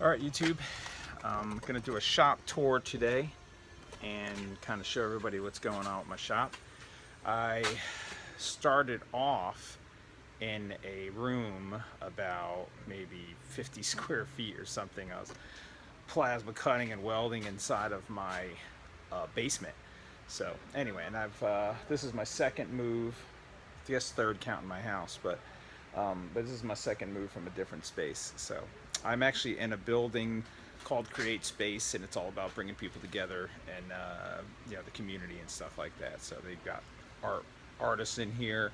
Alright YouTube, I'm going to do a shop tour today and kind of show everybody what's going on with my shop. I started off in a room about maybe 50 square feet or something. I was plasma cutting and welding inside of my basement. So anyway, and this is my second move, I guess third counting my house, but this is my second move from a different space. So I'm actually in a building called Create Space, and it's all about bringing people together and the community and stuff like that. So they've got artists in here,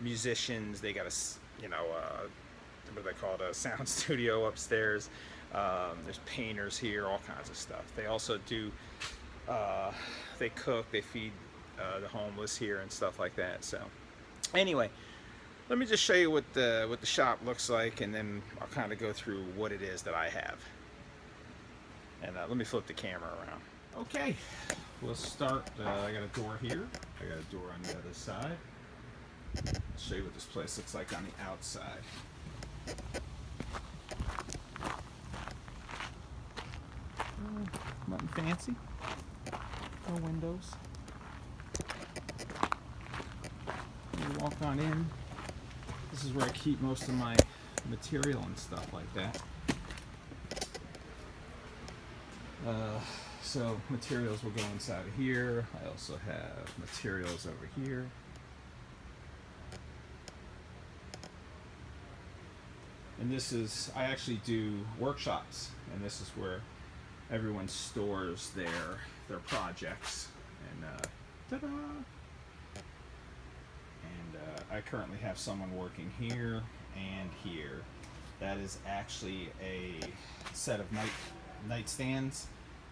musicians. They got what do they call it, a sound studio upstairs. There's painters here, all kinds of stuff. They also do they cook, they feed the homeless here and stuff like that. So anyway, let me just show you what the shop looks like, and then I'll kind of go through what it is that I have. And let me flip the camera around. Okay, we'll start. I got a door here. I got a door on the other side. I'll show you what this place looks like on the outside. Nothing fancy. No windows. You walk on in. This is where I keep most of my material and stuff like that. So materials will go inside of here. I also have materials over here. And this is, I actually do workshops, and this is where everyone stores their projects. And ta-da! I currently have someone working here and here. That is actually a set of nightstands,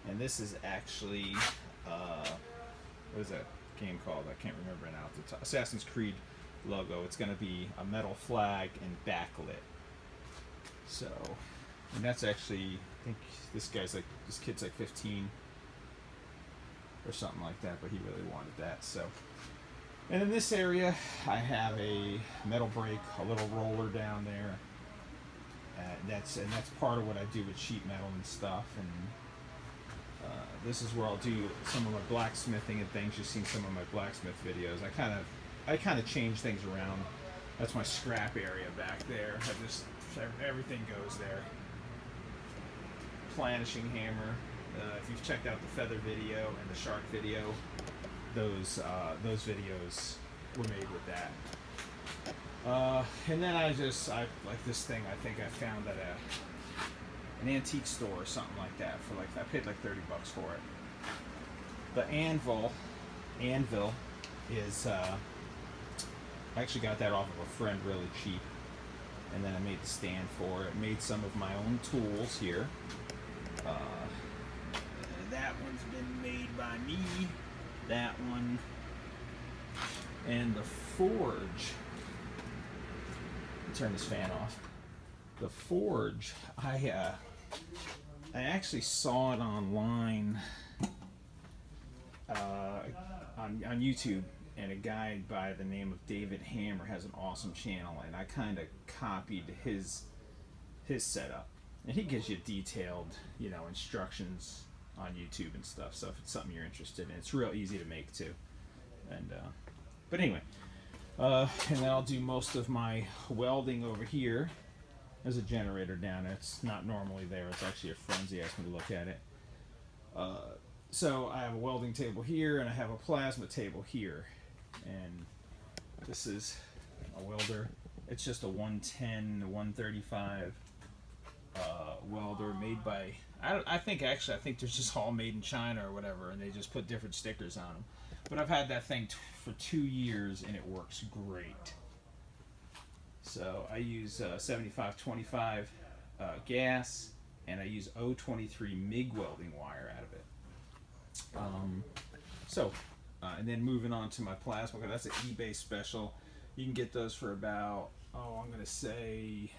and this is actually what is that game called? I can't remember it now. It's the Assassin's Creed logo. It's going to be a metal flag and backlit. So, and that's actually, I think this kid's like 15 or something like that, but he really wanted that. So. And in this area, I have a metal brake, a little roller down there. That's part of what I do with sheet metal and stuff. And this is where I'll do some of my blacksmithing and things. You've seen some of my blacksmith videos. I kind of change things around. That's my scrap area back there. Everything goes there. Planishing hammer. If you've checked out the feather video and the shark video, those videos were made with that. And then I like this thing. I think I found at an antique store or something like that for I paid like $30 for it. The anvil is I actually got that off of a friend really cheap, and then I made the stand for it. Made some of my own tools here. That one's been made by me. That one, and the forge. Let me turn this fan off. The forge, I actually saw it online on YouTube, and a guy by the name of David Hammer has an awesome channel, and I kind of copied his setup, and he gives you detailed, instructions on YouTube and stuff. So if it's something you're interested in, it's real easy to make too. And but anyway, and then I'll do most of my welding over here. There's a generator down there. It's not normally there. It's actually a friend's. He asked me to look at it. So I have a welding table here, and I have a plasma table here. And this is a welder. It's just a 110 to 135 welder made by, I think they're just all made in China or whatever, and they just put different stickers on them. But I've had that thing for 2 years, and it works great. So I use 7525 gas, and I use 023 MIG welding wire out of it. And then moving on to my plasma, that's an eBay special. You can get those for about, I'm going to say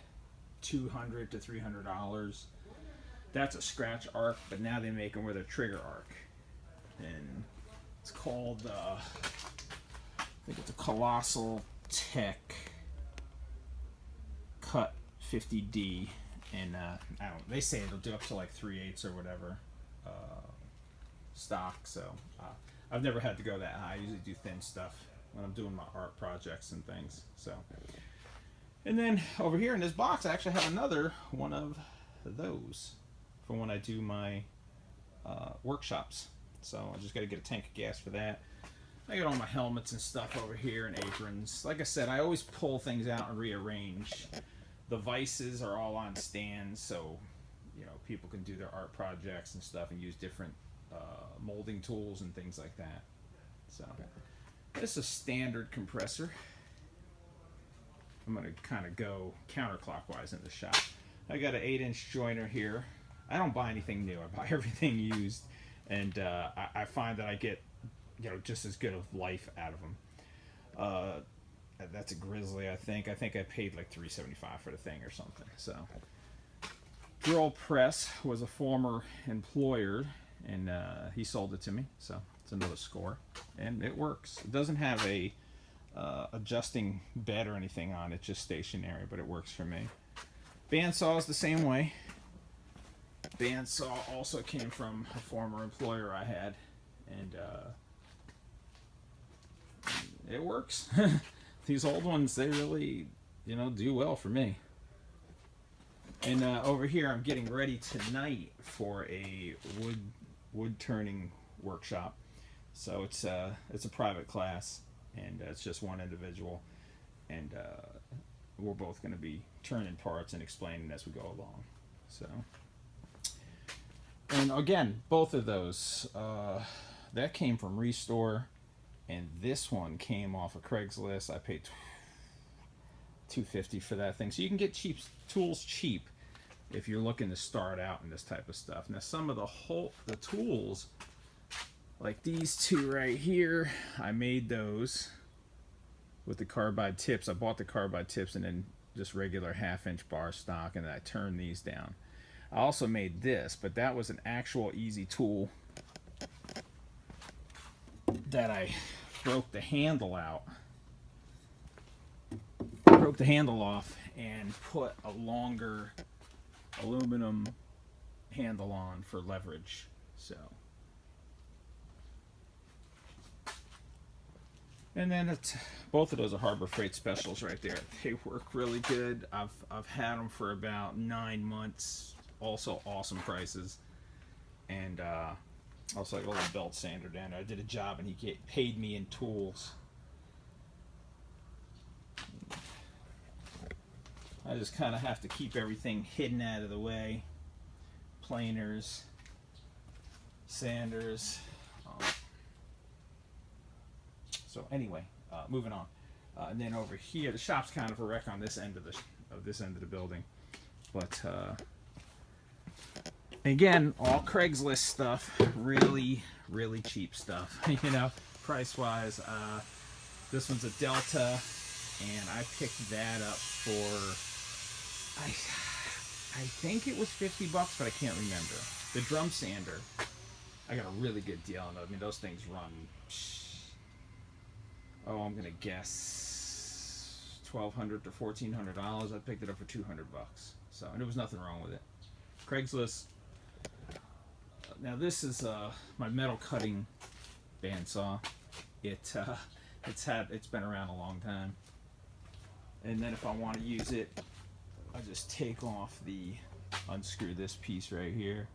$200 to $300. That's a scratch arc, but now they make them with a trigger arc, and it's called I think it's a Colossal Tech Cut 50D, And I don't. They say it'll do up to like 3/8 or whatever stock. So I've never had to go that high. I usually do thin stuff when I'm doing my art projects and things. So, and then over here in this box, I actually have another one of those for when I do my workshops. So I just got to get a tank of gas for that. I got all my helmets and stuff over here and aprons. Like I said, I always pull things out and rearrange. The vices are all on stands, so you know people can do their art projects and stuff and use different molding tools and things like that. So this is a standard compressor. I'm going to kind of go counterclockwise in the shop. I got an 8-inch joiner here. I don't buy anything new. I buy everything used, and I find that I get just as good of life out of them. That's a Grizzly, I think. I paid like $3.75 for the thing or something. So, drill press was a former employer, and he sold it to me. So it's another score, and it works. It doesn't have a adjusting bed or anything on it, just stationary, but it works for me. Bandsaw is the same way. Bandsaw also came from a former employer I had, and it works. These old ones, they really, do well for me. And over here, I'm getting ready tonight for a wood turning workshop. So it's a private class, and it's just one individual, and we're both going to be turning parts and explaining as we go along. So, and again, both of those that came from Restore. And this one came off of Craigslist. I paid $250 for that thing. So you can get tools cheap if you're looking to start out in this type of stuff. Now some of the tools, like these two right here, I made those with the carbide tips. I bought the carbide tips and then just regular 1/2-inch bar stock, and then I turned these down. I also made this, but that was an actual easy tool that I broke the handle out, broke the handle off, and put a longer aluminum handle on for leverage. So, and then both of those are Harbor Freight specials right there. They work really good. I've had them for about 9 months. Also awesome prices, and also, like a little belt sander down there. I did a job and he paid me in tools. I just kind of have to keep everything hidden out of the way. Planers, sanders. So anyway, moving on. And then over here, the shop's kind of a wreck on this end of the building, but. Again, all Craigslist stuff, really, really cheap stuff, price wise. This one's a Delta, and I picked that up for, I think it was $50, but I can't remember. The drum sander, I got a really good deal on those. I mean, those things run, I'm gonna guess $1,200 to $1,400. I picked it up for $200. So, and there was nothing wrong with it. Craigslist. Now this is my metal cutting bandsaw. It's been around a long time. And then if I want to use it, I just take off unscrew this piece right here,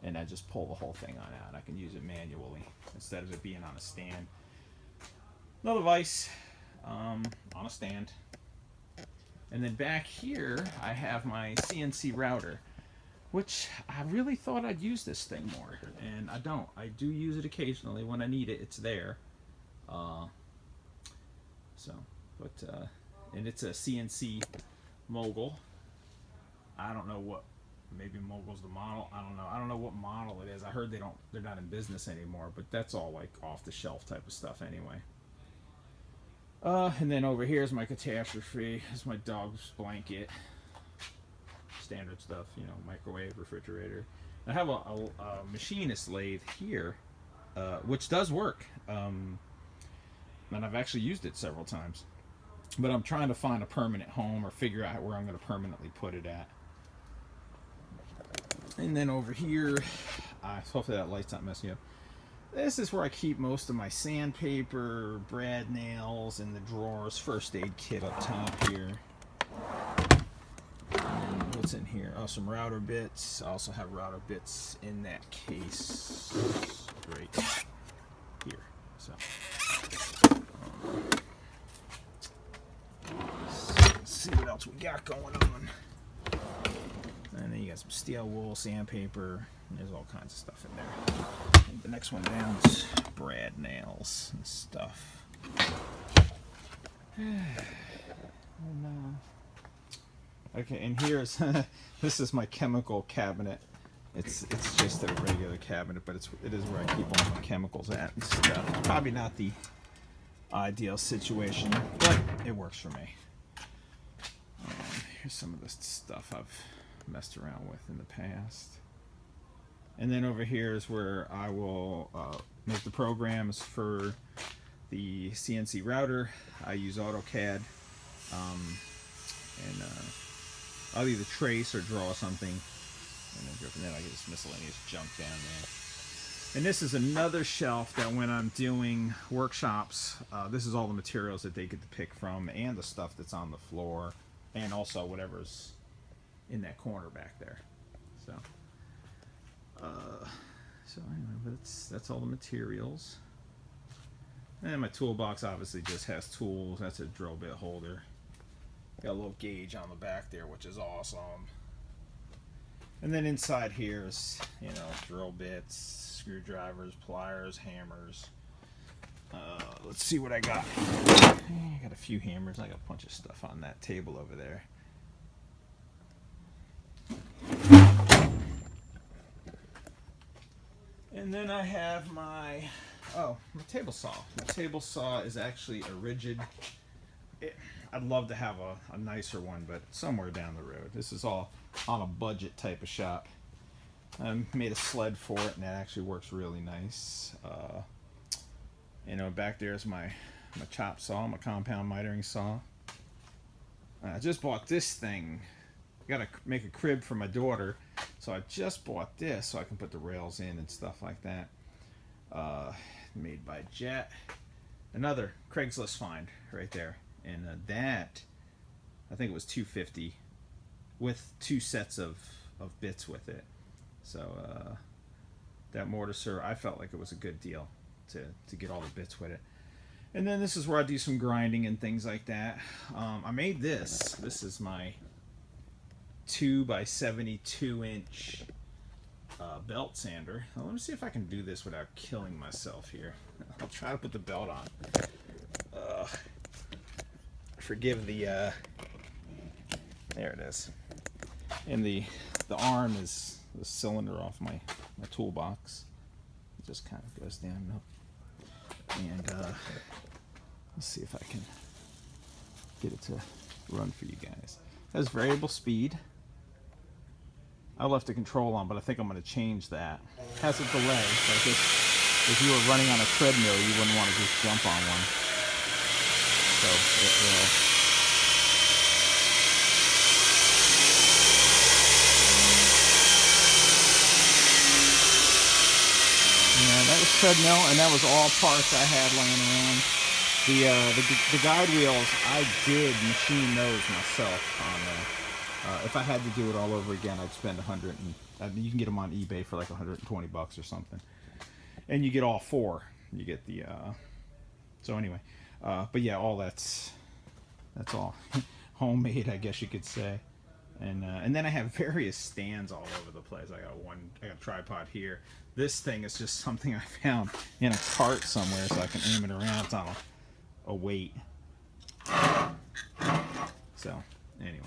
and I just pull the whole thing on out. I can use it manually instead of it being on a stand. Another vise on a stand. And then back here I have my CNC router, which I really thought I'd use this thing more, and I don't. I do use it occasionally when I need it. It's there. And it's a CNC Mogul. I don't know what. Maybe Mogul's the model. I don't know. I don't know what model it is. I heard they're not in business anymore, but that's all like off the shelf type of stuff anyway. And then over here is my catastrophe. This is my dog's blanket. Standard stuff, microwave, refrigerator. I have a machinist lathe here, which does work, and I've actually used it several times. But I'm trying to find a permanent home or figure out where I'm going to permanently put it at. And then over here, hopefully that light's not messing up. This is where I keep most of my sandpaper, brad nails, and the drawers, first aid kit up top here. And what's in here? Oh, some router bits. I also have router bits in that case right here. So, let's see what else we got going on. And then you got some steel wool, sandpaper, and there's all kinds of stuff in there. And the next one down is brad nails and stuff. Okay, and here's this is my chemical cabinet. It's just a regular cabinet, but it is where I keep all my chemicals at and stuff. Probably not the ideal situation, but it works for me. Here's some of the stuff I've messed around with in the past. And then over here is where I will make the programs for the CNC router. I use AutoCAD, and I'll either trace or draw something, and then I get this miscellaneous junk down there. And this is another shelf that when I'm doing workshops, this is all the materials that they get to pick from, and the stuff that's on the floor, and also whatever's in that corner back there. So anyway, but that's all the materials. And my toolbox obviously just has tools. That's a drill bit holder. Got a little gauge on the back there, which is awesome. And then inside here is, drill bits, screwdrivers, pliers, hammers. Let's see what I got. I got a few hammers. I got a bunch of stuff on that table over there. And then I have my table saw. My table saw is actually a rigid. I'd love to have a nicer one, but somewhere down the road. This is all on a budget type of shop. I made a sled for it, and that actually works really nice. Back there is my chop saw, my compound mitering saw. I just bought this thing. I got to make a crib for my daughter, so I just bought this so I can put the rails in and stuff like that. Made by Jet. Another Craigslist find right there. And that, I think it was $250 with 2 sets of bits with it. So that mortar saw, I felt like it was a good deal to get all the bits with it. And then this is where I do some grinding and things like that. I made this. This is my 2 by 72 inch belt sander. Now, let me see if I can do this without killing myself here. I'll try to put the belt on. Forgive the there it is. And the arm is the cylinder off my toolbox. It just kind of goes down up. And let's see if I can get it to run for you guys. It has variable speed. I left the control on, but I think I'm going to change that. It has a delay, so I guess if you were running on a treadmill, you wouldn't want to just jump on one. So it will. Yeah, that was treadmill, and that was all parts I had laying around. The guide wheels, I did machine those myself on if I had to do it all over again, I'd spend you can get them on eBay for like $120 or something. And you get all 4. You get the, so anyway. But yeah, all that's all homemade, I guess you could say. And then I have various stands all over the place. I got a tripod here. This thing is just something I found in a cart somewhere so I can aim it around. It's on a weight. So, anyway.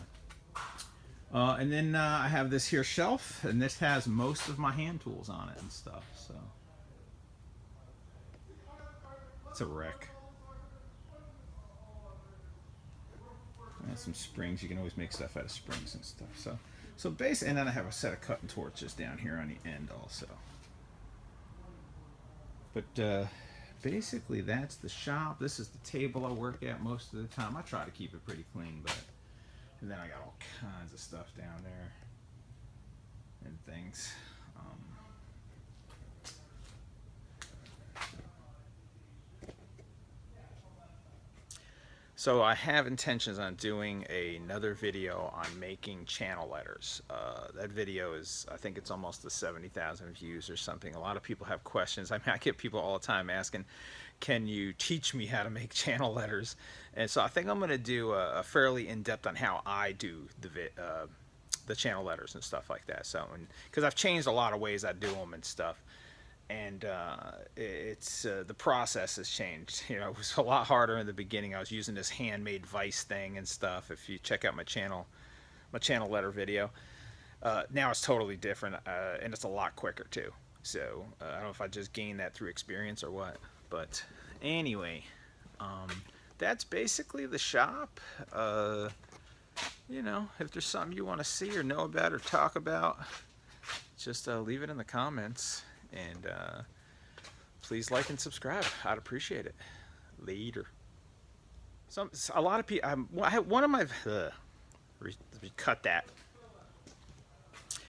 And then I have this here shelf, and this has most of my hand tools on it and stuff, so. It's a wreck. And some springs. You can always make stuff out of springs and stuff. So basically, and then I have a set of cutting torches down here on the end also. But basically, that's the shop. This is the table I work at most of the time. I try to keep it pretty clean, but and then I got all kinds of stuff down there. And things. So I have intentions on doing another video on making channel letters. That video is, I think it's almost to 70,000 views or something. A lot of people have questions. I mean, I get people all the time asking, can you teach me how to make channel letters? And so I think I'm going to do a fairly in-depth on how I do the channel letters and stuff like that. So, because I've changed a lot of ways I do them and stuff. And it's the process has changed. You know, it was a lot harder in the beginning. I was using this handmade vise thing and stuff. If you check out my channel letter video, now it's totally different, and it's a lot quicker too. So I don't know if I just gained that through experience or what. But anyway, that's basically the shop. You know, if there's something you want to see or know about or talk about, just leave it in the comments. And please like and subscribe. I'd appreciate it. Later. A lot of people. One of my. Cut that.